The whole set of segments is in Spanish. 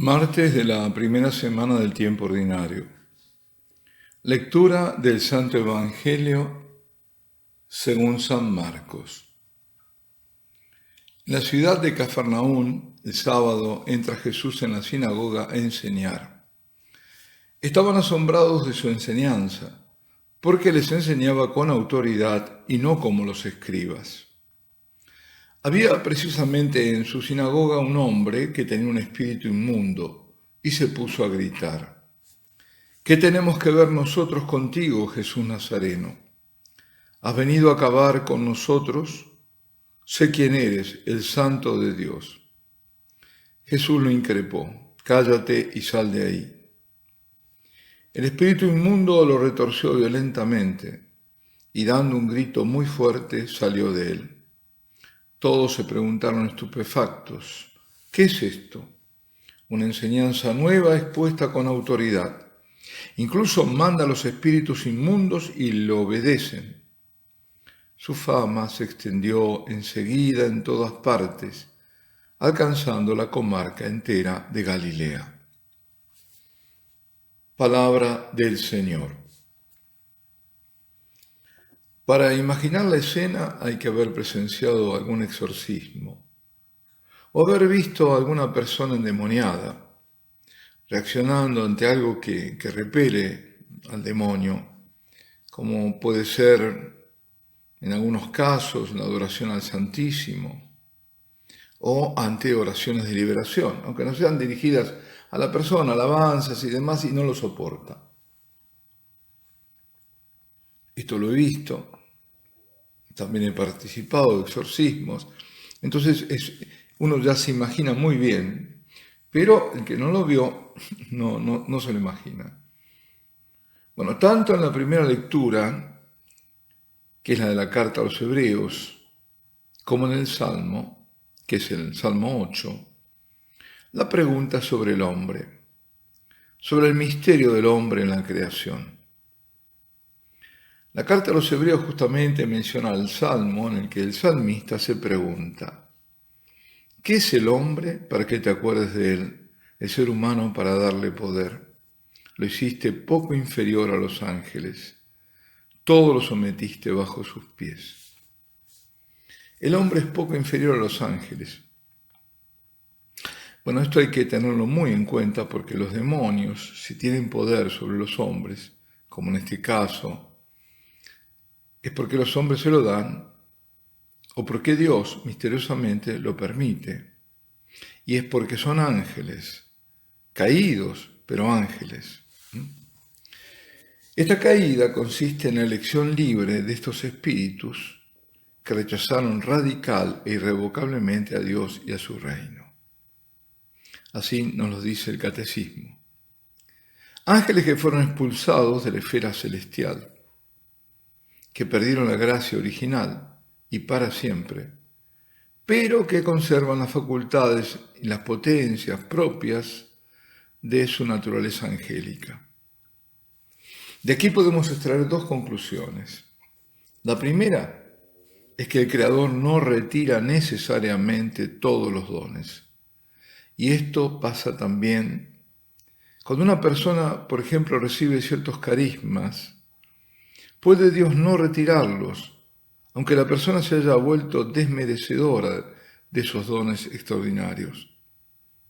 Martes de la primera semana del tiempo ordinario. Lectura del Santo Evangelio según San Marcos. En la ciudad de Cafarnaún, el sábado, entra Jesús en la sinagoga a enseñar. Estaban asombrados de su enseñanza, porque les enseñaba con autoridad y no como los escribas. Había precisamente en su sinagoga un hombre que tenía un espíritu inmundo y se puso a gritar: ¿Qué tenemos que ver nosotros contigo, Jesús Nazareno? ¿Has venido a acabar con nosotros? Sé quién eres, el Santo de Dios. Jesús lo increpó: cállate y sal de ahí. El espíritu inmundo lo retorció violentamente y dando un grito muy fuerte salió de él. Todos se preguntaron estupefactos: ¿qué es esto? Una enseñanza nueva expuesta con autoridad. Incluso manda a los espíritus inmundos y le obedecen. Su fama se extendió enseguida en todas partes, alcanzando la comarca entera de Galilea. Palabra del Señor. Para imaginar la escena hay que haber presenciado algún exorcismo o haber visto a alguna persona endemoniada reaccionando ante algo que repele al demonio, como puede ser en algunos casos la adoración al Santísimo o ante oraciones de liberación, aunque no sean dirigidas a la persona, alabanzas y demás, y no lo soporta. Esto lo he visto, también he participado de exorcismos, entonces uno ya se imagina muy bien, pero el que no lo vio no se lo imagina. Bueno, tanto en la primera lectura, que es la de la carta a los Hebreos, como en el Salmo, que es el Salmo 8, la pregunta sobre el hombre, sobre el misterio del hombre en la creación. La carta a los Hebreos justamente menciona el Salmo en el que el salmista se pregunta: ¿qué es el hombre para que te acuerdes de él, el ser humano para darle poder? Lo hiciste poco inferior a los ángeles, todo lo sometiste bajo sus pies. El hombre es poco inferior a los ángeles. Bueno, esto hay que tenerlo muy en cuenta porque los demonios, si tienen poder sobre los hombres, como en este caso, es porque los hombres se lo dan o porque Dios misteriosamente lo permite. Y es porque son ángeles, caídos, pero ángeles. Esta caída consiste en la elección libre de estos espíritus que rechazaron radical e irrevocablemente a Dios y a su reino. Así nos lo dice el Catecismo. Ángeles que fueron expulsados de la esfera celestial, que perdieron la gracia original y para siempre, pero que conservan las facultades y las potencias propias de su naturaleza angélica. De aquí podemos extraer dos conclusiones. La primera es que el Creador no retira necesariamente todos los dones. Y esto pasa también cuando una persona, por ejemplo, recibe ciertos carismas. Puede Dios no retirarlos, aunque la persona se haya vuelto desmerecedora de esos dones extraordinarios.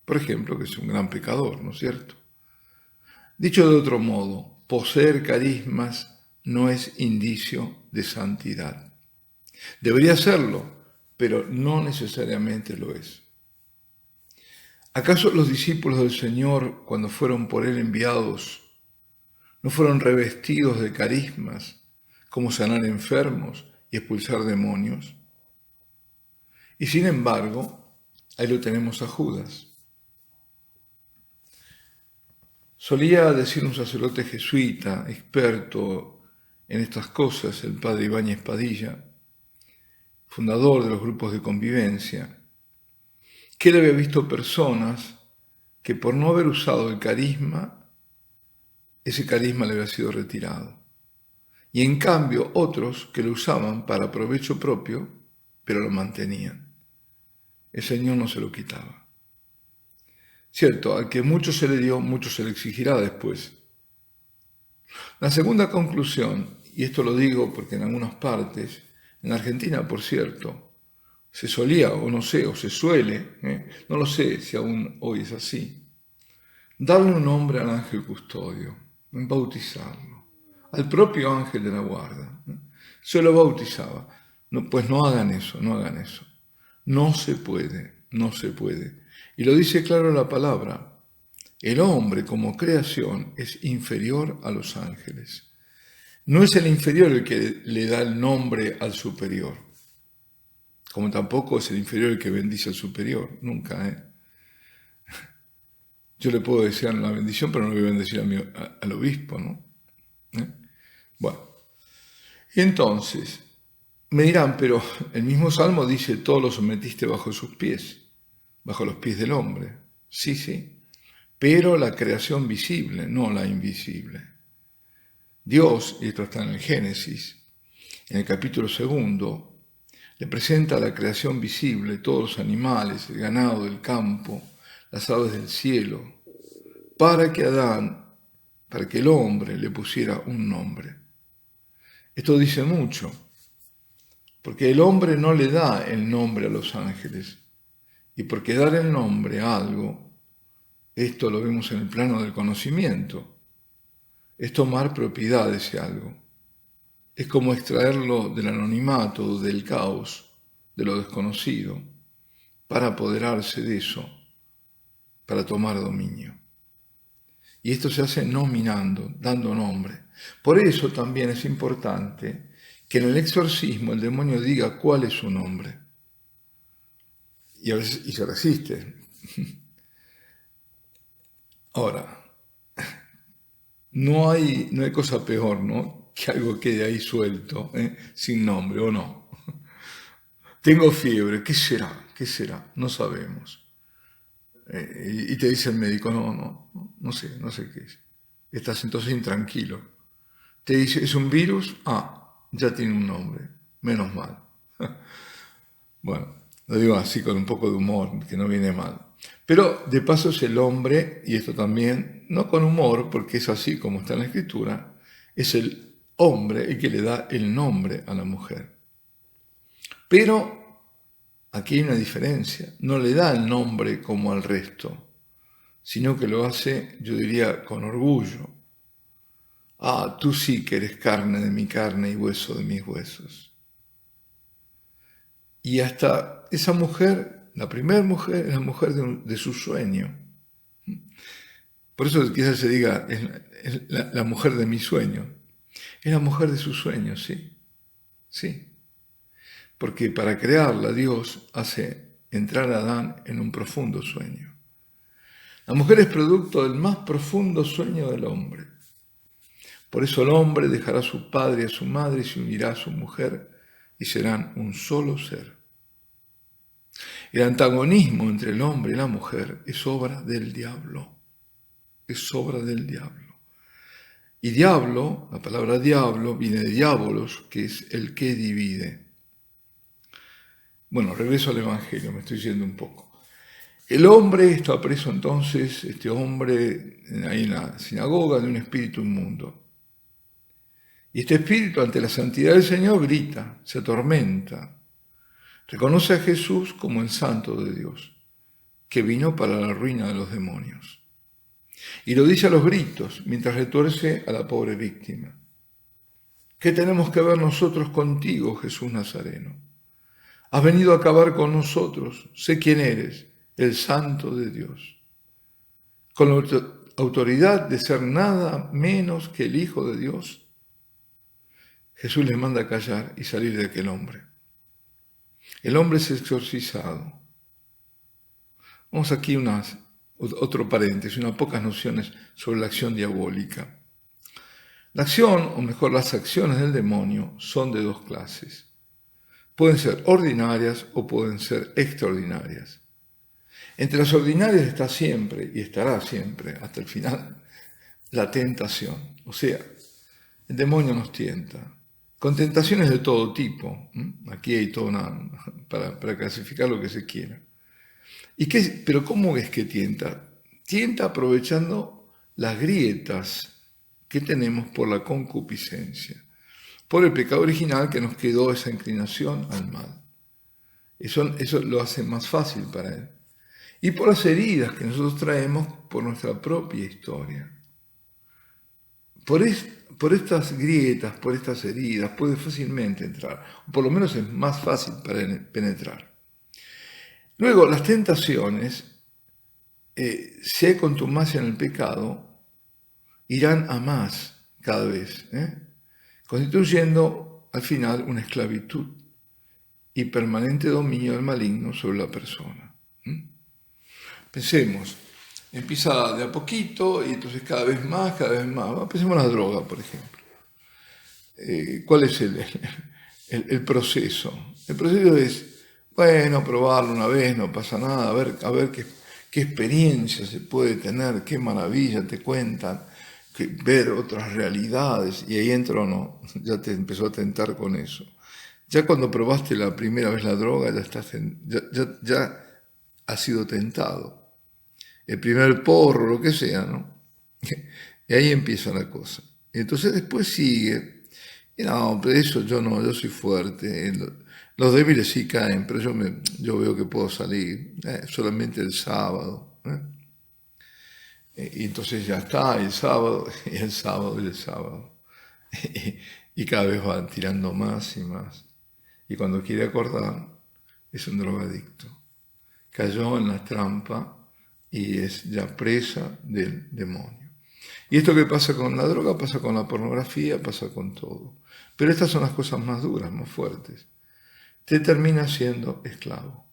Por ejemplo, que es un gran pecador, ¿no es cierto? Dicho de otro modo, poseer carismas no es indicio de santidad. Debería serlo, pero no necesariamente lo es. ¿Acaso los discípulos del Señor, cuando fueron por Él enviados, no fueron revestidos de carismas, como sanar enfermos y expulsar demonios? Y sin embargo, ahí lo tenemos a Judas. Solía decir un sacerdote jesuita, experto en estas cosas, el padre Ibáñez Padilla, fundador de los grupos de convivencia, que él había visto personas que por no haber usado el carisma, ese carisma le había sido retirado. Y en cambio otros que lo usaban para provecho propio, pero lo mantenían. El Señor no se lo quitaba. Cierto, al que mucho se le dio, mucho se le exigirá después. La segunda conclusión, y esto lo digo porque en algunas partes, en Argentina, por cierto, se solía, o no sé, o se suele, no lo sé si aún hoy es así, darle un nombre al ángel custodio, bautizarlo, al propio ángel de la guarda. Se lo bautizaba. No, pues no hagan eso, no hagan eso. No se puede, no se puede. Y lo dice claro la palabra. El hombre como creación es inferior a los ángeles. No es el inferior el que le da el nombre al superior, como tampoco es el inferior el que bendice al superior, nunca. Yo le puedo desear la bendición, pero no le voy a bendecir al obispo, ¿no? Bueno, y entonces, me dirán, pero el mismo Salmo dice, todo lo sometiste bajo sus pies, bajo los pies del hombre. Sí, sí, pero la creación visible, no la invisible. Dios, y esto está en el Génesis, en el capítulo 2, le presenta a la creación visible, todos los animales, el ganado del campo, las aves del cielo, para que el hombre le pusiera un nombre. Esto dice mucho, porque el hombre no le da el nombre a los ángeles, y porque dar el nombre a algo, esto lo vemos en el plano del conocimiento, es tomar propiedad de ese algo. Es como extraerlo del anonimato, del caos, de lo desconocido, para apoderarse de eso, para tomar dominio. Y esto se hace nominando, dando nombre. Por eso también es importante que en el exorcismo el demonio diga cuál es su nombre. Y a veces se resiste. Ahora, no hay cosa peor, ¿no?, que algo quede ahí suelto, sin nombre, ¿o no? Tengo fiebre, ¿qué será? ¿Qué será? No sabemos. Y te dice el médico, no sé qué es. Estás entonces intranquilo. Te dice, ¿es un virus? Ya tiene un nombre, menos mal. Bueno, lo digo así con un poco de humor, que no viene mal. Pero de paso es el hombre, y esto también, no con humor, porque es así como está en la Escritura, es el hombre el que le da el nombre a la mujer. Pero aquí hay una diferencia, no le da el nombre como al resto, sino que lo hace, yo diría, con orgullo. Tú sí que eres carne de mi carne y hueso de mis huesos. Y hasta esa mujer, la primera mujer, es la mujer de su sueño. Por eso quizás se diga, es la mujer de mi sueño. Es la mujer de su sueño, sí. Sí. Porque para crearla Dios hace entrar a Adán en un profundo sueño. La mujer es producto del más profundo sueño del hombre. Por eso el hombre dejará a su padre y a su madre y se unirá a su mujer y serán un solo ser. El antagonismo entre el hombre y la mujer es obra del diablo. Es obra del diablo. Y diablo, la palabra diablo, viene de diabolos, que es el que divide. Bueno, regreso al Evangelio, me estoy yendo un poco. El hombre está preso entonces, este hombre, ahí en la sinagoga, de un espíritu inmundo. Y este espíritu, ante la santidad del Señor, grita, se atormenta. Reconoce a Jesús como el santo de Dios, que vino para la ruina de los demonios. Y lo dice a los gritos, mientras retuerce a la pobre víctima. ¿Qué tenemos que ver nosotros contigo, Jesús Nazareno? Has venido a acabar con nosotros, sé quién eres, el santo de Dios. Con la autoridad de ser nada menos que el Hijo de Dios, Jesús les manda callar y salir de aquel hombre. El hombre es exorcizado. Vamos aquí otro paréntesis, unas pocas nociones sobre la acción diabólica. La acción, o mejor las acciones del demonio, son de dos clases. Pueden ser ordinarias o pueden ser extraordinarias. Entre las ordinarias está siempre, y estará siempre, hasta el final, la tentación. O sea, el demonio nos tienta, con tentaciones de todo tipo. Aquí hay todo para clasificar lo que se quiera. Pero ¿cómo es que tienta? tienta aprovechando las grietas que tenemos por la concupiscencia, por el pecado original que nos quedó esa inclinación al mal. Eso lo hace más fácil para él. Y por las heridas que nosotros traemos por nuestra propia historia. Por estas grietas, por estas heridas, puede fácilmente entrar, o por lo menos es más fácil para penetrar. Luego, las tentaciones, si hay contumacia en el pecado, irán a más cada vez, constituyendo al final una esclavitud y permanente dominio del maligno sobre la persona. Pensemos, empieza de a poquito y entonces cada vez más. Pensemos en la droga, por ejemplo. ¿Cuál es el proceso? El proceso es, bueno, probarlo una vez, no pasa nada, a ver qué experiencia se puede tener, qué maravilla te cuentan, ver otras realidades, y ahí entra o no, ya te empezó a tentar con eso. Ya cuando probaste la primera vez la droga, ya has sido tentado. El primer porro, lo que sea, ¿no? Y ahí empieza la cosa. Y entonces después sigue. Y no, pero eso yo no, yo soy fuerte. Los débiles sí caen, pero yo veo que puedo salir solamente el sábado. Y entonces ya está, el sábado. Y cada vez van tirando más y más. Y cuando quiere acordar, es un drogadicto. Cayó en la trampa y es ya presa del demonio. Y esto que pasa con la droga, pasa con la pornografía, pasa con todo. Pero estas son las cosas más duras, más fuertes. Te termina siendo esclavo.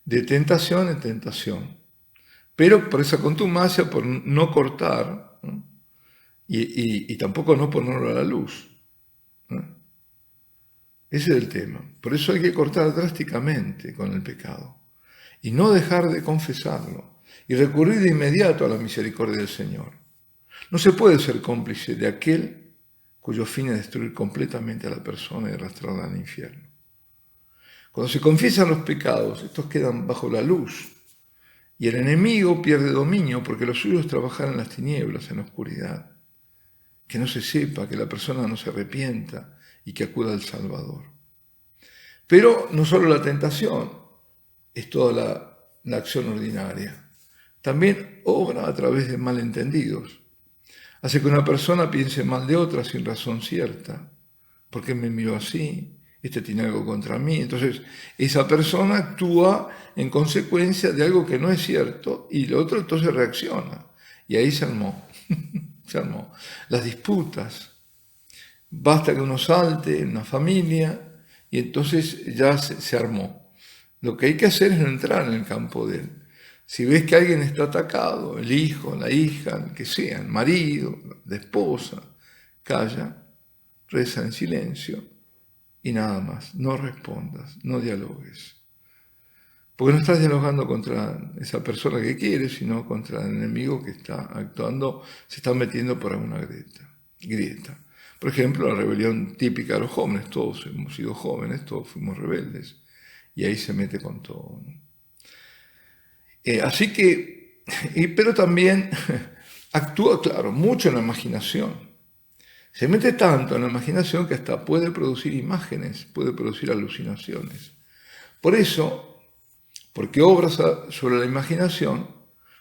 De tentación en tentación. Pero por esa contumacia, por no cortar, y tampoco no ponerlo a la luz. Ese es el tema. Por eso hay que cortar drásticamente con el pecado. Y no dejar de confesarlo. Y recurrir de inmediato a la misericordia del Señor. No se puede ser cómplice de aquel cuyo fin es destruir completamente a la persona y arrastrarla al infierno. Cuando se confiesan los pecados, estos quedan bajo la luz. Y el enemigo pierde dominio porque lo suyo es trabajar en las tinieblas, en la oscuridad. Que no se sepa, que la persona no se arrepienta y que acuda al Salvador. Pero no solo la tentación es toda la acción ordinaria. También obra a través de malentendidos. Hace que una persona piense mal de otra sin razón cierta. ¿Por qué me miró así? Este tiene algo contra mí. Entonces, esa persona actúa en consecuencia de algo que no es cierto y el otro entonces reacciona. Y ahí se armó. Se armó. Las disputas. Basta que uno salte en una familia y entonces ya se armó. Lo que hay que hacer es no entrar en el campo de él. Si ves que alguien está atacado, el hijo, la hija, el que sea, el marido, la esposa, calla, reza en silencio y nada más. No respondas, no dialogues. Porque no estás dialogando contra esa persona que quieres, sino contra el enemigo que está actuando, se está metiendo por alguna grieta. Por ejemplo, la rebelión típica de los jóvenes, todos hemos sido jóvenes, todos fuimos rebeldes, y ahí se mete con todo, ¿no? Así que, pero también actúa, claro, mucho en la imaginación. Se mete tanto en la imaginación que hasta puede producir imágenes, puede producir alucinaciones. Por eso, porque obra sobre la imaginación,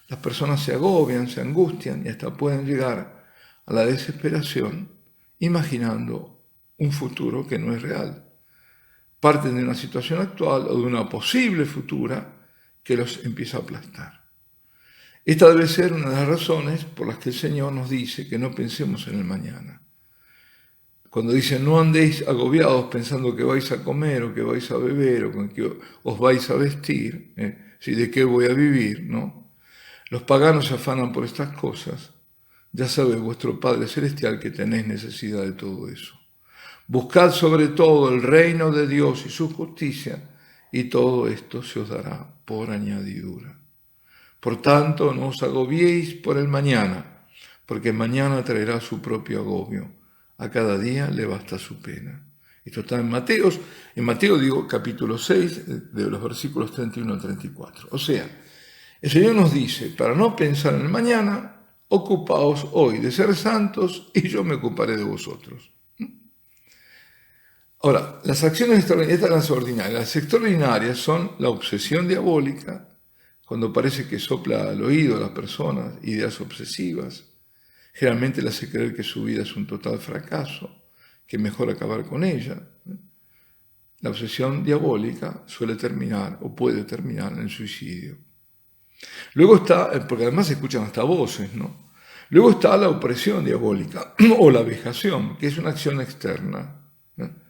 las personas se agobian, se angustian y hasta pueden llegar a la desesperación imaginando un futuro que no es real. Parten de una situación actual o de una posible futura que los empieza a aplastar. Esta debe ser una de las razones por las que el Señor nos dice que no pensemos en el mañana. Cuando dice no andéis agobiados pensando que vais a comer o que vais a beber o con que os vais a vestir, de qué voy a vivir, ¿no? Los paganos se afanan por estas cosas. Ya sabe vuestro Padre Celestial que tenéis necesidad de todo eso. Buscad sobre todo el reino de Dios y su justicia, y todo esto se os dará por añadidura. Por tanto, no os agobiéis por el mañana, porque mañana traerá su propio agobio. A cada día le basta su pena. Esto está en Mateo capítulo 6, de los versículos 31 al 34. O sea, El Señor nos dice, para no pensar en el mañana, ocupaos hoy de ser santos y yo me ocuparé de vosotros. Ahora, las acciones extraordinarias, estas las ordinarias, las extraordinarias son la obsesión diabólica, cuando parece que sopla al oído a las personas ideas obsesivas, generalmente le hace creer que su vida es un total fracaso, que es mejor acabar con ella. La obsesión diabólica suele terminar o puede terminar en el suicidio. Luego está, porque además se escuchan hasta voces, ¿no? Luego está la opresión diabólica o la vejación, que es una acción externa, ¿no?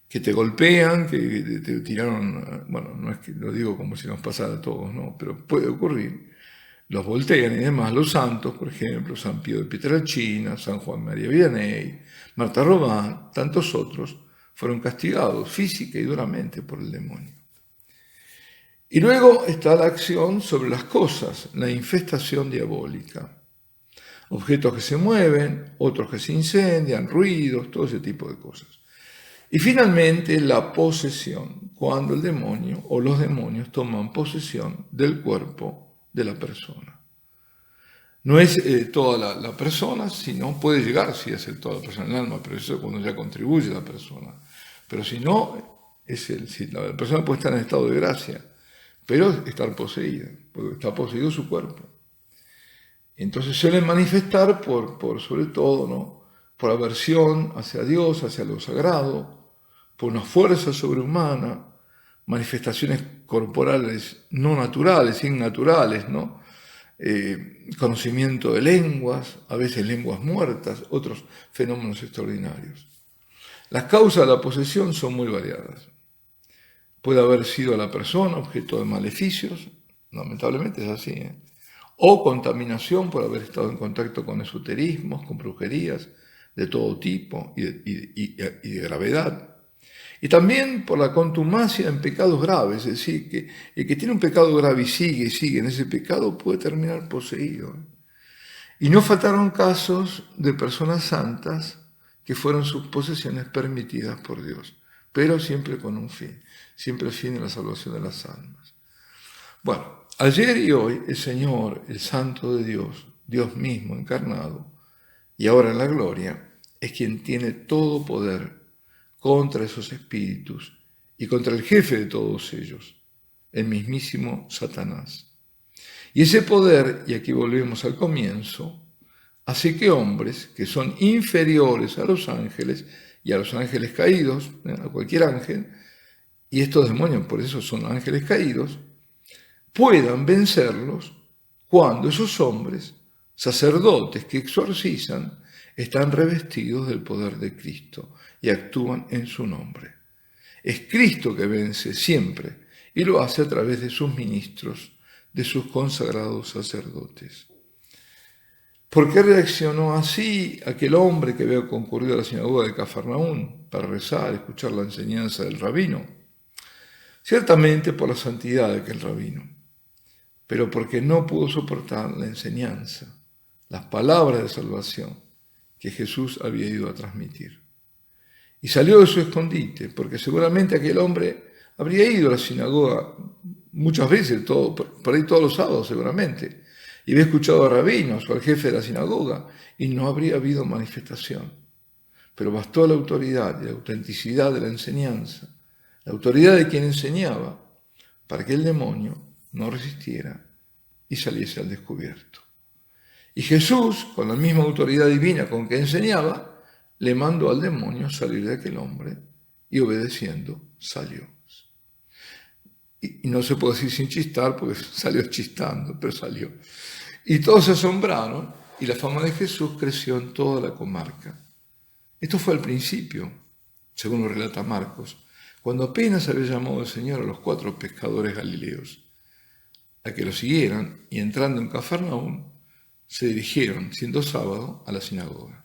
Que te golpean, que te tiraron, bueno, no es que lo digo como si nos pasara a todos, ¿no? Pero puede ocurrir. Los voltean y demás, los santos, por ejemplo, San Pío de Pietrelcina, San Juan María Vianney, Marta Robán, tantos otros, fueron castigados física y duramente por el demonio. Y luego está la acción sobre las cosas, la infestación diabólica. Objetos que se mueven, otros que se incendian, ruidos, todo ese tipo de cosas. Y finalmente la posesión, cuando el demonio o los demonios toman posesión del cuerpo de la persona. No es toda la persona, sino puede llegar sí a ser toda la persona, el alma, pero eso es cuando ya contribuye la persona. Pero si no, si la persona puede estar en estado de gracia, pero estar poseída, porque está poseído su cuerpo. Entonces suelen manifestar por sobre todo, ¿no? Por aversión hacia Dios, hacia lo sagrado, por una fuerza sobrehumana, manifestaciones corporales no naturales, innaturales, ¿no? Conocimiento de lenguas, a veces lenguas muertas, otros fenómenos extraordinarios. Las causas de la posesión son muy variadas. Puede haber sido la persona objeto de maleficios, lamentablemente es así, o contaminación por haber estado en contacto con esoterismos, con brujerías de todo tipo y de gravedad. Y también por la contumacia en pecados graves, es decir, que el que tiene un pecado grave y sigue en ese pecado puede terminar poseído. Y no faltaron casos de personas santas que fueron sus posesiones permitidas por Dios, pero siempre con un fin, siempre el fin de la salvación de las almas. Bueno, ayer y hoy el Señor, el Santo de Dios, Dios mismo encarnado, y ahora en la gloria, es quien tiene todo poder contra esos espíritus y contra el jefe de todos ellos, el mismísimo Satanás. Y ese poder, y aquí volvemos al comienzo, hace que hombres que son inferiores a los ángeles y a los ángeles caídos, a cualquier ángel, y estos demonios por eso son ángeles caídos, puedan vencerlos cuando esos hombres, sacerdotes que exorcizan, están revestidos del poder de Cristo y actúan en su nombre. Es Cristo que vence siempre y lo hace a través de sus ministros, de sus consagrados sacerdotes. ¿Por qué reaccionó así aquel hombre que había concurrido a la sinagoga de Cafarnaún para rezar, escuchar la enseñanza del rabino? Ciertamente por la santidad de aquel rabino, pero porque no pudo soportar la enseñanza, las palabras de salvación que Jesús había ido a transmitir. Y salió de su escondite, porque seguramente aquel hombre habría ido a la sinagoga muchas veces, por ahí todos los sábados seguramente, y había escuchado a rabinos o al jefe de la sinagoga, y no habría habido manifestación. Pero bastó la autoridad y la autenticidad de la enseñanza, la autoridad de quien enseñaba, para que el demonio no resistiera y saliese al descubierto. Y Jesús, con la misma autoridad divina con que enseñaba, le mandó al demonio salir de aquel hombre y obedeciendo salió. Y no se puede decir sin chistar porque salió chistando, pero salió. Y todos se asombraron y la fama de Jesús creció en toda la comarca. Esto fue al principio, según lo relata Marcos, cuando apenas había llamado el Señor a los 4 pescadores galileos a que lo siguieran y entrando en Cafarnaún se dirigieron, siendo sábado, a la sinagoga.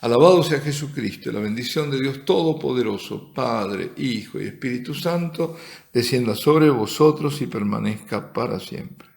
Alabado sea Jesucristo, la bendición de Dios Todopoderoso, Padre, Hijo y Espíritu Santo, descienda sobre vosotros y permanezca para siempre.